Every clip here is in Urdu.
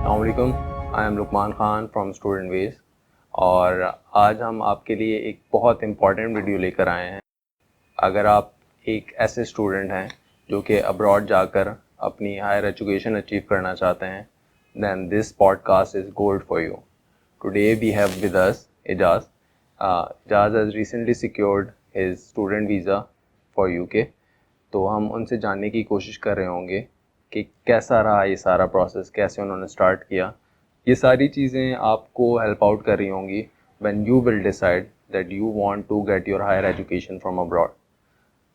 السلام علیکم. I am Luqman Khan from Student Viz, اور آج ہم آپ کے لیے ایک بہت امپورٹنٹ ویڈیو لے کر آئے ہیں. اگر آپ ایک ایسے اسٹوڈنٹ ہیں جو کہ ابراڈ جا کر اپنی ہائر ایجوکیشن اچیو کرنا چاہتے ہیں، then this podcast is gold for you. Today we have with us Ijaz. Ijaz has recently secured his student visa for U K. تو ہم ان سے جاننے کی کوشش کر رہے ہوں گے کہ کیسا رہا یہ سارا پروسیس، کیسے انہوں نے اسٹارٹ کیا. یہ ساری چیزیں آپ کو ہیلپ آؤٹ کر رہی ہوں گی when you will decide that you want to get your higher education from abroad.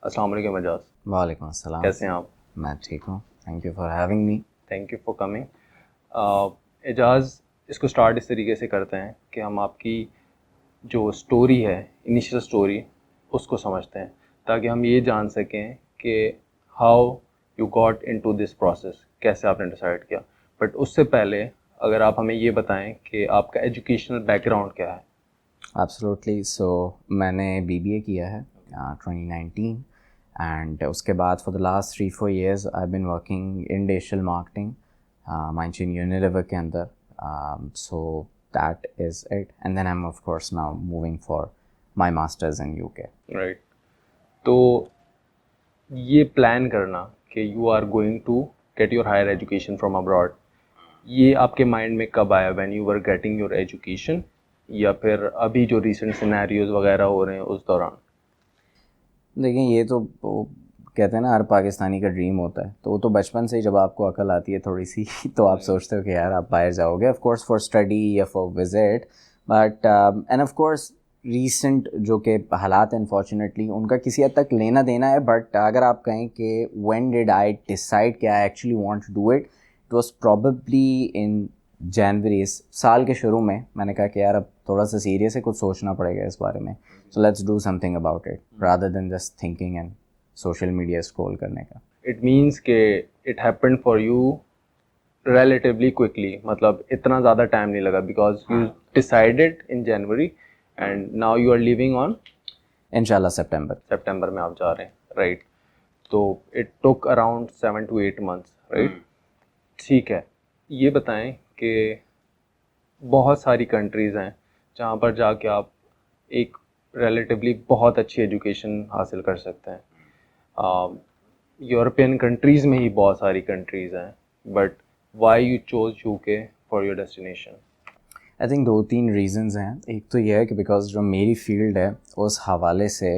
السلام علیکم اعجاز. وعلیکم السلام. کیسے ہیں آپ؟ میں ٹھیک ہوں. Thank you for having me. Thank you for coming. Ijaz, اس کو اسٹارٹ اس طریقے سے کرتے ہیں کہ ہم آپ کی جو اسٹوری ہے، انیشیل اسٹوری، اس کو سمجھتے ہیں تاکہ ہم یہ جان سکیں کہ how you got into this process, کیسے آپ نے ڈیسائڈ کیا. بٹ اس سے پہلے اگر آپ ہمیں یہ بتائیں کہ آپ کا ایجوکیشنل بیک گراؤنڈ کیا ہے. ایبسلیوٹلی. سو میں نے BBA کیا ہے 2019، اینڈ اس کے بعد for the last 3-4 years I been working in digital marketing مائنچین یونیلیور کے اندر. So that is it, and then I am of course now moving for my masters in UK. Right. تو یہ پلان کرنا کہ you are going to get your higher education from abroad, یہ آپ کے مائنڈ میں کب آیا؟ When you were getting your education, یا پھر ابھی جو ریسنٹ سینیریوز وغیرہ ہو رہے ہیں اس دوران؟ دیکھیں، یہ تو کہتے ہیں نا ہر پاکستانی کا ڈریم ہوتا ہے. تو وہ تو بچپن سے ہی جب آپ کو عقل آتی ہے تھوڑی سی تو آپ سوچتے ہو کہ یار آپ باہر جاؤ گے، آف کورس فار اسٹڈی یا for visit. But and of course recent جو کہ حالات انفارچونیٹلی ان کا کسی حد تک لینا دینا ہے. بٹ اگر آپ کہیں کہ وین ڈیڈ آئی ڈیسائڈ کہ I actually want to do it was probably in January. اس سال کے شروع میں میں نے کہا کہ یار اب تھوڑا سا سیریس ہے، کچھ سوچنا پڑے گا اس بارے میں. So let's do something about it rather than just thinking and social media scroll کرنے کا. It means کہ it happened for you relatively quickly، مطلب اتنا زیادہ ٹائم نہیں لگا because you decided in January and now you are leaving on انشاءاللہ سپٹمبر میں آپ جا رہے ہیں. رائٹ. تو it took around 7 to 8 months. Right. ٹھیک ہے. یہ بتائیں کہ بہت ساری کنٹریز ہیں جہاں پر جا کے آپ ایک ریلیٹیولی بہت اچھی ایجوکیشن حاصل کر سکتے ہیں. یورپین کنٹریز میں ہی بہت ساری کنٹریز ہیں، but why you choose UK for your destination? I think 2-3 reasons ہیں. ایک تو یہ ہے کہ بیکاز جو میری فیلڈ ہے اس حوالے سے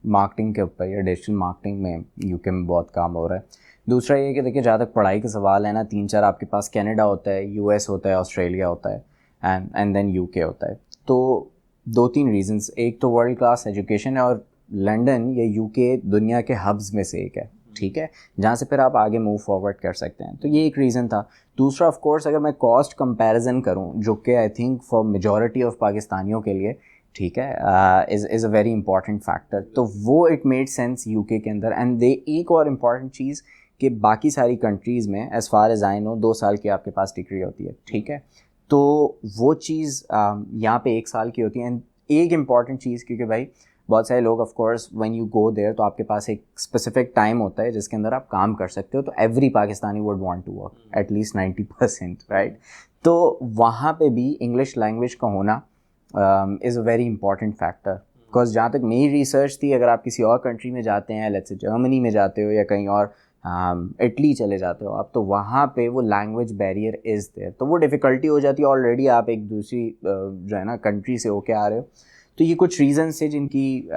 مارکیٹنگ کے اوپر یا ڈیجیٹل مارکیٹنگ میں UK میں بہت کام ہو رہا ہے. دوسرا یہ کہ دیکھیے جہاں تک پڑھائی کا سوال ہے نا، 3-4 آپ کے پاس کینیڈا ہوتا ہے، US ہوتا ہے، آسٹریلیا ہوتا ہے، اینڈ دین UK ہوتا ہے. تو 2-3 ریزنس. ایک تو ورلڈ کلاس ایجوکیشن ہے، اور لنڈن یا UK دنیا کے ہبز میں سے ایک ہے، ٹھیک ہے، جہاں سے پھر آپ آگے موو فارورڈ کر سکتے ہیں. تو یہ ایک ریزن تھا. دوسرا آف کورس اگر میں کاسٹ کمپیریزن کروں، جو کہ I think for majority of پاکستانیوں کے لیے ٹھیک ہے از اے ویری امپورٹنٹ فیکٹر، تو وہ اٹ میڈ سینس UK کے اندر. اینڈ ایک اور امپورٹنٹ چیز کہ باقی ساری کنٹریز میں ایز فار ایز آئی نو 2 سال کی آپ کے پاس ڈگری ہوتی ہے، ٹھیک ہے. تو وہ چیز یہاں پہ 1 سال کی ہوتی ہے. ایک امپورٹنٹ چیز کیونکہ بھائی بہت سارے لوگ of course when you go there تو آپ کے پاس ایک اسپیسیفک ٹائم ہوتا ہے جس کے اندر آپ کام کر سکتے ہو. تو every Pakistani would want to work at least 90%، right. تو وہاں پہ بھی انگلش لینگویج کا ہونا is a very important factor. Because جہاں تک میری ریسرچ تھی، اگر آپ کسی اور کنٹری میں جاتے ہیں، لیٹس سے جرمنی میں جاتے ہو یا کہیں اور اٹلی چلے جاتے ہو آپ، تو وہاں پہ وہ لینگویج بیریئر از دیر، تو وہ ڈیفیکلٹی ہو جاتی ہے. آلریڈی آپ ایک دوسری جو ہے نا کنٹری سے ہو کے آ رہے ہو. تو یہ کچھ ریزنس تھے جن کی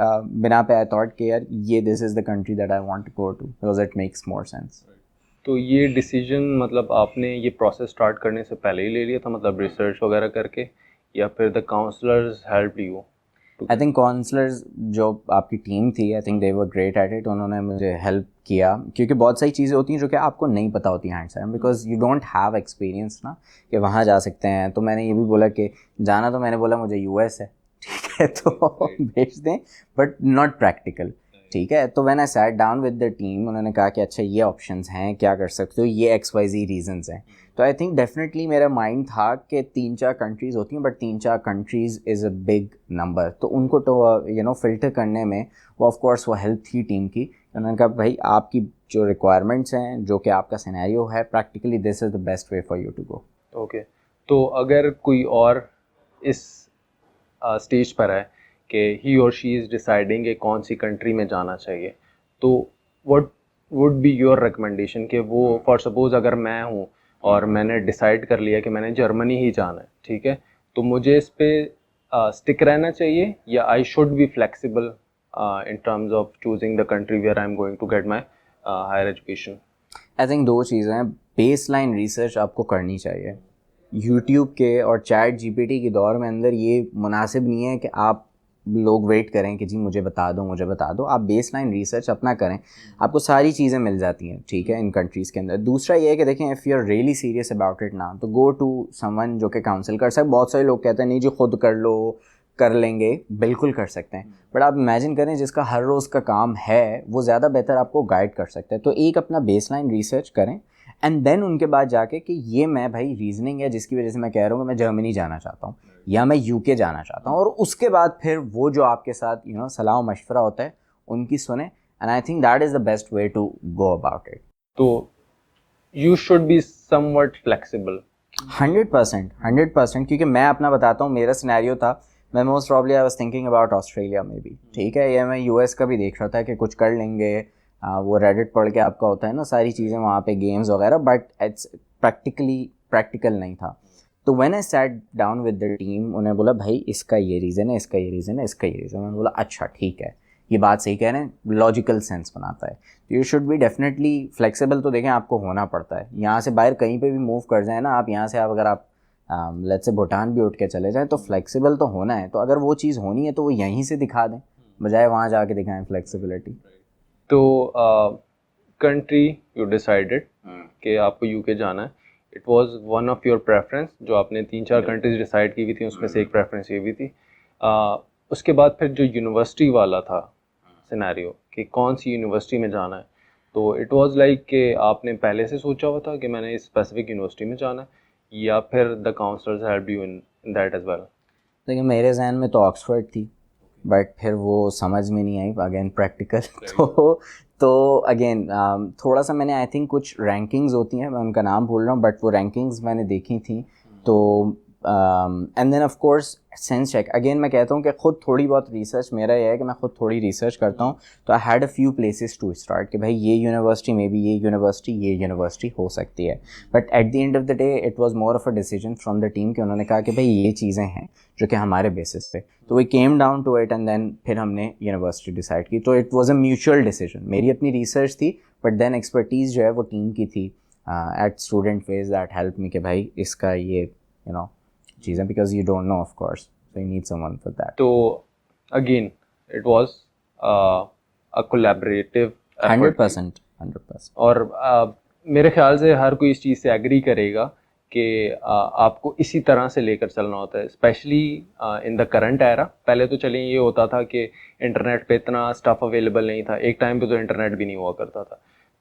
بنا پہ آئی تھاٹ کہ یار یہ this is the country that I want to go to because it makes more sense. تو یہ ڈیسیجن مطلب آپ نے یہ پروسیس اسٹارٹ کرنے سے پہلے ہی لے لیا تھا، مطلب ریسرچ وغیرہ کر کے، یا پھر the counsellors help you? I think counsellors جو آپ کی ٹیم تھی، I think they were great at it. انہوں نے مجھے ہیلپ کیا کیونکہ بہت ساری چیزیں ہوتی ہیں جو کہ آپ کو نہیں پتہ ہوتی ہینڈ سے، because you don't have experience نا کہ وہاں جا سکتے ہیں. تو میں نے یہ بھی بولا کہ جانا، تو میں نے بولا مجھے US ہے، ٹھیک ہے، تو بھیج دیں، بٹ ناٹ پریکٹیکل، ٹھیک ہے. تو when I sat down with the team, انہوں نے کہا کہ اچھا یہ آپشنس ہیں، کیا کر سکتے ہو، یہ XYZ ریزنس ہیں. تو آئی تھنک ڈیفینیٹلی میرا مائنڈ تھا کہ 3-4 کنٹریز ہوتی ہیں، but 3-4 countries is a big number. تو ان کو تو فلٹر کرنے میں وہ آف کورس وہ ہیلپ تھی ٹیم کی. انہوں نے کہا بھائی آپ کی جو ریکوائرمنٹس ہیں، جو کہ آپ کا سینیریو ہے، practically this is the best way for you to go. Okay, تو اگر کوئی اور اس اسٹیج پر ہے کہ ہی اور شی از ڈیسائڈنگ کہ کون سی کنٹری میں جانا چاہیے, تو what would be your recommendation کہ وہ, فار سپوز اگر میں ہوں اور میں نے ڈیسائڈ کر لیا کہ میں نے جرمنی ہی جانا ہے, ٹھیک ہے, تو مجھے اس پہ اسٹک رہنا چاہیے یا I should be flexible in terms of choosing the country where I'm going to get my higher education? I think دو چیزیں ہیں. بیس لائن ریسرچ آپ کو کرنی چاہیے. یوٹیوب کے اور چیٹ جی پی ٹی کے دور میں اندر یہ مناسب نہیں ہے کہ آپ لوگ ویٹ کریں کہ جی مجھے بتا دو مجھے بتا دو. آپ بیس لائن ریسرچ اپنا کریں, آپ کو ساری چیزیں مل جاتی ہیں, ٹھیک ہے, ان کنٹریز کے اندر. دوسرا یہ ہے کہ دیکھیں if you are really serious about it نا, تو گو ٹو سم ون جو کہ کاؤنسل کر سکے. بہت سارے لوگ کہتے ہیں نہیں جی خود کر لو, کر لیں گے, بالکل کر سکتے ہیں, بٹ آپ امیجن کریں جس کا ہر روز کا کام ہے وہ زیادہ بہتر آپ کو گائڈ کر سکتا ہے. تو ایک اپنا بیس لائن ریسرچ کریں اینڈ دین ان کے بعد جا کے کہ یہ میں بھائی ریزننگ ہے جس کی وجہ سے میں کہہ رہا ہوں کہ میں جرمنی جانا چاہتا ہوں یا میں یو کے جانا چاہتا ہوں, اور اس کے بعد پھر وہ جو آپ کے ساتھ صلاح و مشورہ ہوتا ہے ان کی سنیں. And I think that is the best way to go about it. تو you should be somewhat flexible. 100%, کیونکہ میں اپنا بتاتا ہوں, میرا سینیریو تھا, میں most probably I was thinking about Australia میں بھی, ٹھیک ہے, یا میں یو ایس کا بھی دیکھ رہا تھا کہ کچھ کر لیں گے. وہ ریڈٹ پڑھ کے آپ کا ہوتا ہے نا ساری چیزیں وہاں پہ گیمز وغیرہ, بٹ اٹس پریکٹیکل نہیں تھا. تو when I sat down with the team, انہیں بولا بھائی اس کا یہ ریزن ہے, اس کا یہ ریزن ہے, اس کا یہ ریزن ہے. میں نے بولا اچھا ٹھیک ہے, یہ بات صحیح کہہ رہے ہیں, لاجیکل سینس بناتا ہے. You should be definitely flexible. تو دیکھیں آپ کو ہونا پڑتا ہے, یہاں سے باہر کہیں پہ بھی موو کر جائیں نا آپ, یہاں سے آپ اگر آپ لیٹس سے بھوٹان بھی اٹھ کے چلے جائیں تو فلیکسیبل تو ہونا ہے. تو اگر وہ چیز ہونی ہے تو وہ یہیں سے دکھا دیں بجائے وہاں جا کے دکھائیں فلیکسیبلٹی. تو کنٹری یو ڈیسائڈیڈ کہ آپ کو یو کے جانا ہے, it was one of your preference, جو آپ نے 3-4 کنٹریز ڈیسائڈ کی ہوئی تھیں اس میں سے ایک پریفرنس یہ بھی تھی. اس کے بعد پھر جو یونیورسٹی والا تھا سینیریو کہ کون سی یونیورسٹی میں جانا ہے, تو اٹ واز لائک کہ آپ نے پہلے سے سوچا ہوا تھا کہ میں نے اس اسپیسیفک یونیورسٹی میں جانا ہے, یا پھر the counsellors help you in that as well? دیکھیں میرے ذہن میں تو آکسفورڈ تھی, بٹ پھر وہ سمجھ میں نہیں آئی اگین پریکٹیکل. تو اگین تھوڑا سا میں نے آئی تھنک کچھ رینکنگز ہوتی ہیں, میں ان کا نام بھول رہا ہوں, بٹ وہ رینکنگز میں نے دیکھی تھیں. تو and then of course sense check. Again میں کہتا ہوں کہ خود تھوڑی بہت ریسرچ میرا یہ ہے کہ میں خود تھوڑی ریسرچ کرتا ہوں. تو I had a few places to start کہ بھائی یہ یونیورسٹی میں بھی یہ یونیورسٹی ہو سکتی ہے. But at the end of the day it was more of a decision from the team کہ انہوں نے کہا کہ بھائی یہ چیزیں ہیں جو کہ ہمارے بیسس پہ. تو we came down to it and then پھر ہم نے یونیورسٹی ڈیسائڈ کی. تو it was a mutual decision. میری اپنی ریسرچ تھی بٹ دین ایکسپرٹیز جو ہے وہ ٹیم کی تھی at Student Viz that help me کہ بھائی اس کا یہ چیزیں, because you don't know of course, so you need someone for that. تو again it was a collaborative 100%. اور میرے خیال سے ہر کوئی اس چیز سے ایگری کرے گا کہ آپ کو اسی طرح سے لے کر چلنا ہوتا ہے, especially in the current era. پہلے تو چلیں یہ ہوتا تھا کہ انٹرنیٹ پہ اتنا اسٹف اویلیبل نہیں تھا, ایک ٹائم پہ تو انٹرنیٹ بھی نہیں ہوا کرتا تھا.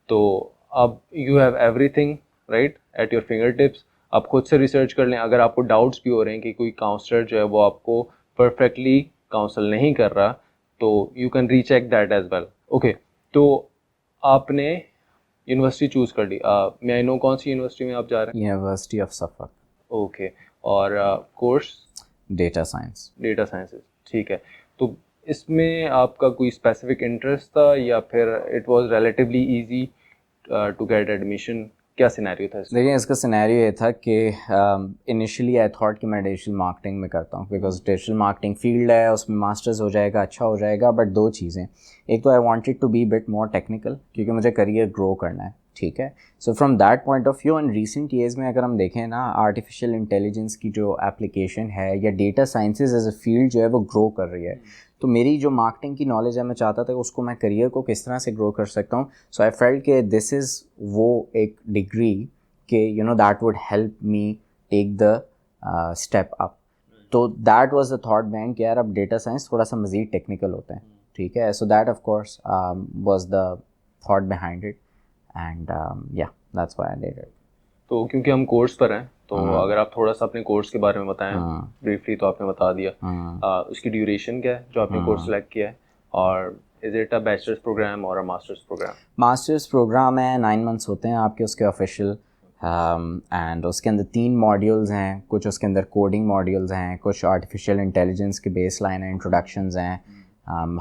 تو اب you have everything right at your fingertips. آپ خود سے ریسرچ کر لیں. اگر آپ کو ڈاؤٹس بھی ہو رہے ہیں کہ کوئی کاؤنسلر جو ہے وہ آپ کو پرفیکٹلی کاؤنسل نہیں کر رہا, تو you can recheck that as well. Okay, تو آپ نے یونیورسٹی چوز کر لی. میں آئی نو کون سی یونیورسٹی میں آپ جا رہے ہیں؟ University of Suffolk. اوکے, اور کورس ڈیٹا سائنسز. ٹھیک ہے. تو اس میں آپ کا کوئی اسپیسیفک انٹرسٹ تھا یا پھر it was relatively easy to get admission? کیا سینیریو تھا اس میں؟ دیکھیں اس کا سینیریو یہ تھا کہ انیشلی آئی تھاٹ کہ میں ڈیجیٹل مارکیٹنگ میں کرتا ہوں, بیکاز ڈیجیٹل مارکیٹنگ فیلڈ ہے, اس میں ماسٹرز ہو جائے گا, اچھا ہو جائے گا. بٹ دو چیزیں, ایک تو I wanted to be bit more technical کیونکہ مجھے کریئر گرو کرنا ہے, ٹھیک ہے. So from that point of view in recent years میں اگر ہم دیکھیں نا, آرٹیفیشیل انٹیلیجنس کی جو اپلیکیشن ہے یا data sciences as a field جو ہے وہ گرو کر رہی ہے. تو میری جو مارکیٹنگ کی نالج ہے میں چاہتا تھا کہ اس کو میں کریئر کو کس طرح سے گرو کر سکتا ہوں. سو آئی فیلٹ کہ دس از وہ ایک ڈگری کہ that would help me take the step up. تو that was the thought behind کہ یار اب ڈیٹا سائنس تھوڑا سا مزید ٹیکنیکل ہوتا ہے, ٹھیک ہے. So that of course was the thought behind it and یا that's why I did it. تو کیونکہ ہم کورس پر ہیں تو اگر آپ تھوڑا سا اپنے کورس کے بارے میں بتائیں بریفلی. تو آپ نے بتا دیا اس کی ڈیوریشن کیا ہے جو آپ نے کورس سلیکٹ کیا ہے, اور is it a bachelor's programme اور a master's programme? Master's programme ہے, 9 months ہوتے ہیں آپ کے اس کے آفیشیل, اینڈ اس کے اندر 3 ماڈیولز ہیں, کچھ اس کے اندر کوڈنگ ماڈیولز ہیں, کچھ آرٹیفیشیل انٹیلیجنس کے بیس لائن ہیں, انٹروڈکشنز ہیں,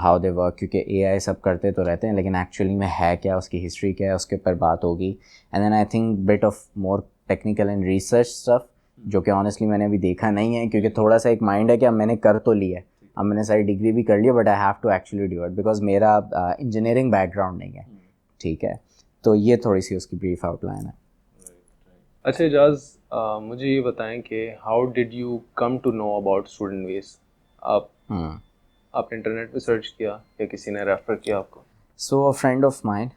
ہاؤ دے ورک, کیونکہ اے آئی سب کرتے تو رہتے ہیں لیکن ایکچولی میں ہے کیا, اس کی ہسٹری کیا ہے, اس کے اوپر بات ہوگی. And then I think bit of more technical and research stuff, جو کہ آنیسٹلی میں نے ابھی دیکھا نہیں ہے, کیونکہ تھوڑا سا ایک مائنڈ ہے کہ اب میں نے کر تو لیا ہے, اب میں نے ساری ڈگری بھی کر لی ہے, but I have to actually do it because میرا انجینئرنگ بیک گراؤنڈ نہیں ہے. ٹھیک ہے, تو یہ تھوڑی سی اس کی بریف آؤٹ لائن ہے. اچھا اعجاز, مجھے یہ بتائیں کہ how did you come to know about Student Viz? آپ نے انٹرنیٹ پہ سرچ کیا یا کسی نے ریفر کیا آپ کو؟ سو اے فرینڈ آف مائن,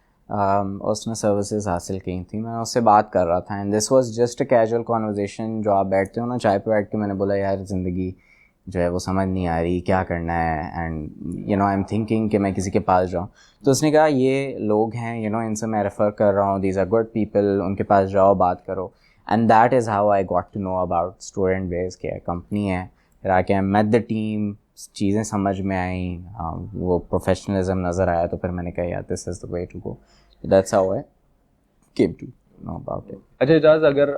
اس نے سروسز حاصل کی تھیں, میں اس سے بات کر رہا تھا, and this was just a casual conversation, جو آپ بیٹھتے ہو نا چائے پہ بیٹھ کے, میں نے بولا یار زندگی جو ہے وہ سمجھ نہیں آ رہی, کیا کرنا ہے, and you know I am thinking کہ میں کسی کے پاس جاؤں. تو اس نے کہا یہ لوگ ہیں, یو نو ان سے میں ریفر کر رہا ہوں, دیز آر گڈ پیپل, ان کے پاس جاؤ بات کرو. And that is how I got to know about Student Viz, کہ کمپنی ہے, پھر آ کے میٹ دا ٹیم, چیزیں سمجھ میں آئیں, وہ پروفیشنلزم نظر آیا, تو پھر میں نے کہا یار this is the way to go. That's how I came to know about it. اچھا اعجاز, اگر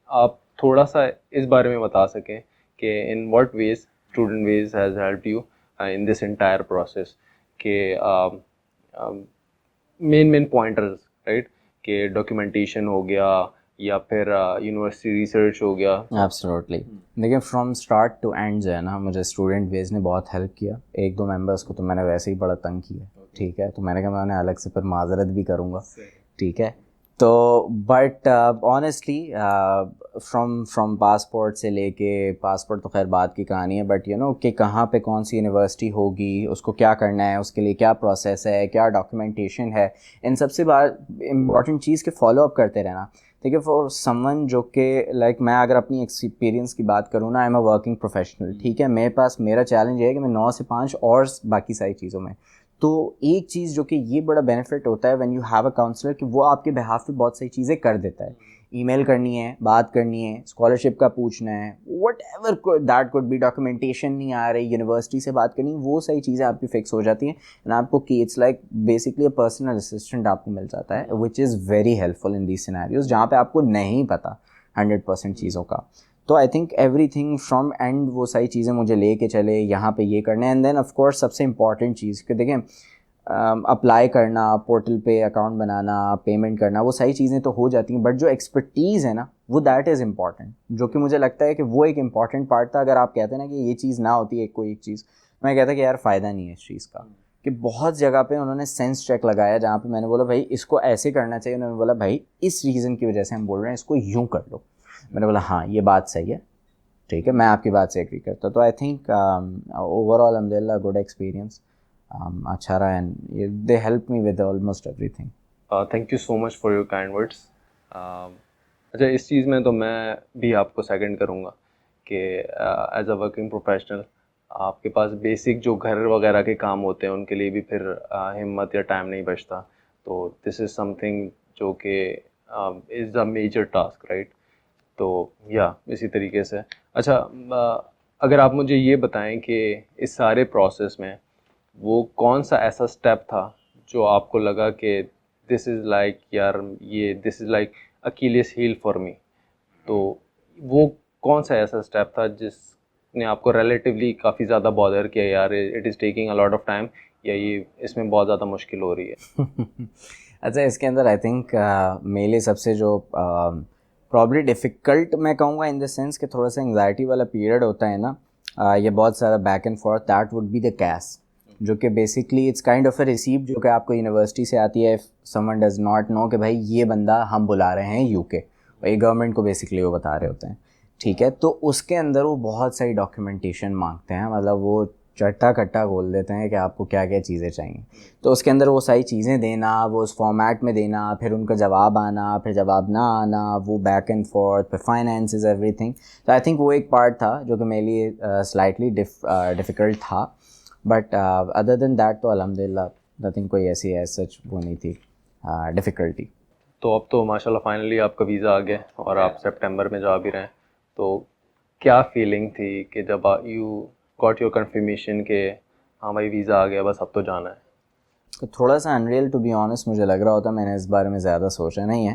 آپ تھوڑا سا اس بارے میں بتا سکیں کہ in what ways student visa has help you in this entire process, کہ مین پوائنٹرز رائٹ, کہ ڈاکیومنٹیشن ہو گیا یا پھر یونیورسٹی ریسرچ ہو گیا. ایبسلیوٹلی, دیکھیں فرام اسٹارٹ ٹو اینڈ جو ہے نا, مجھے اسٹوڈنٹ ویز نے بہت ہیلپ کیا. 1-2 ممبرس کو تو میں نے ویسے ہی بڑا تنگ کیا, ٹھیک ہے, تو میں نے کہا میں انہیں الگ سے پھر معذرت بھی کروں گا, ٹھیک ہے. تو بٹ آنیسٹلی فرام پاسپورٹ سے لے کے, پاسپورٹ تو خیر بات کی کہانی ہے, بٹ یو نو کہ کہاں پہ کون سی یونیورسٹی ہوگی, اس کو کیا کرنا ہے, اس کے لیے کیا پروسیس ہے, کیا ڈاکیومنٹیشن ہے, ان سب سے بات امپورٹنٹ چیز کے فالو اپ کرتے رہنا. ٹھیک ہے, فار سم ون جو کہ لائک میں اگر اپنی ایکسپیرینس کی بات کروں نا, I am a working professional, ٹھیک ہے, میرے پاس میرا چیلنج ہے کہ میں 9 سے 5 اور باقی ساری چیزوں میں. تو ایک چیز جو کہ یہ بڑا بینیفٹ ہوتا ہے when you have a counsellor, کہ وہ آپ کے بہاف پہ بہت ساری چیزیں کر دیتا ہے. ای میل کرنی ہے, بات کرنی ہے, اسکالرشپ کا پوچھنا ہے, whatever that could be, documentation نہیں آ رہی, یونیورسٹی سے بات کرنی, وہ ساری چیزیں آپ کی فکس ہو جاتی ہیں. اینڈ آپ کو کہ it's like basically a personal assistant آپ کو مل جاتا ہے, which is very helpful in these scenarios جہاں پہ آپ کو نہیں پتہ 100% چیزوں کا. تو I think every thing from and وہ ساری چیزیں مجھے لے کے چلے, یہاں پہ یہ کرنا ہے. اینڈ دین آف کورس سب سے امپورٹنٹ چیز کہ دیکھیں اپلائی کرنا, پورٹل پہ اکاؤنٹ بنانا, پیمنٹ کرنا, وہ ساری چیزیں تو ہو جاتی ہیں, بٹ جو ایکسپرٹیز ہے نا وہ دیٹ از امپورٹنٹ, جو کہ مجھے لگتا ہے کہ وہ ایک امپورٹنٹ پارٹ تھا. اگر آپ کہتے ہیں نا کہ یہ چیز نہ ہوتی ہے کوئی ایک چیز, میں کہتا کہ یار فائدہ نہیں ہے اس چیز کا. کہ بہت جگہ پہ انہوں نے سینس چیک لگایا, جہاں پہ میں نے بولا بھائی اس کو ایسے کرنا چاہیے, انہوں نے بولا بھائی اس ریزن کی وجہ سے ہم بول رہے ہیں اس کو یوں کر لو. میں نے بولا ہاں یہ بات صحیح ہے, ٹھیک ہے, میں آپ کی بات سے ایگری کرتا ہوں. تو آئی تھنک اوور آل الحمد للہ گڈ ایکسپیرینس, اچھا رہا, and they help me with almost every thing. Thank you so much for your kind words. اچھا اس چیز میں تو میں بھی آپ کو سیکنڈ کروں گا کہ ایز اے ورکنگ پروفیشنل آپ کے پاس بیسک جو گھر وغیرہ کے کام ہوتے ہیں ان کے لیے بھی پھر ہمت یا ٹائم نہیں بچتا. تو دس از سم تھنگ جو کہ از اے میجر ٹاسک رائٹ. تو یا اسی طریقے سے اچھا اگر آپ مجھے یہ بتائیں کہ اس سارے پروسیس میں وہ کون سا ایسا اسٹیپ تھا جو آپ کو لگا کہ دس از لائک یار یہ this is like Achilles heel for me, تو وہ کون سا ایسا اسٹیپ تھا جس نے آپ کو ریلیٹیولی کافی زیادہ بادر کیا, یار it is taking a lot of time, یا یہ اس میں بہت زیادہ مشکل ہو رہی ہے؟ اچھا اس کے اندر آئی تھنک میرے لیے سب سے جو پرابلی ڈیفیکلٹ میں کہوں گا ان دا سینس کہ تھوڑا سا انگزائٹی والا پیریڈ ہوتا ہے نا, یہ بہت سارا back and forth, that would be the case, جو کہ basically it's kind of a receipt جو کہ آپ کو یونیورسٹی سے آتی ہے. Someone does not know کہ بھائی یہ بندہ ہم بلا رہے ہیں یو کے, یہ گورنمنٹ کو بیسکلی وہ بتا رہے ہوتے ہیں, ٹھیک ہے. تو اس کے اندر وہ بہت ساری ڈاکیومنٹیشن مانگتے ہیں, مطلب وہ چٹا کٹا کھول دیتے ہیں کہ آپ کو کیا کیا چیزیں چاہیے. تو اس کے اندر وہ ساری چیزیں دینا, وہ اس فارمیٹ میں دینا, پھر ان کا جواب آنا, پھر جواب نہ آنا, وہ بیک اینڈ فورتھ, پھر فائنینس از ایوری تھنگ. تو آئی تھنک وہ ایک پارٹ تھا جو کہ میرے لیے سلائٹلی ڈیفیکلٹ تھا, بٹ ادر دین دیٹ تو الحمد للہ نتھنگ کوئی ایسی ہے سچ وہ نہیں تھی ڈیفیکلٹی. تو اب تو ماشاء اللہ فائنلی آپ کا ویزا آ گیا اور آپ سپٹمبر میں جا بھی رہے ہیں, تو کیا فیلنگ تھی کہ جب یو گاٹ یور کنفرمیشن کہ ہاں بھائی ویزا آ گیا بس اب تو جانا ہے؟ تو تھوڑا سا انریل ٹو بی آنیسٹ مجھے لگ رہا ہوتا, میں نے اس بارے میں زیادہ سوچا نہیں ہے,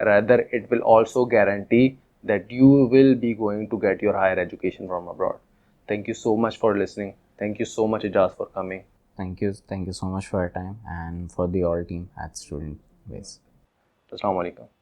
rather it will also guarantee that you will be going to get your higher education from abroad. Thank you so much for listening. Thank you so much Ijaz for coming. thank you so much for your time and for the all team at Student Ways. Assalamu alaikum.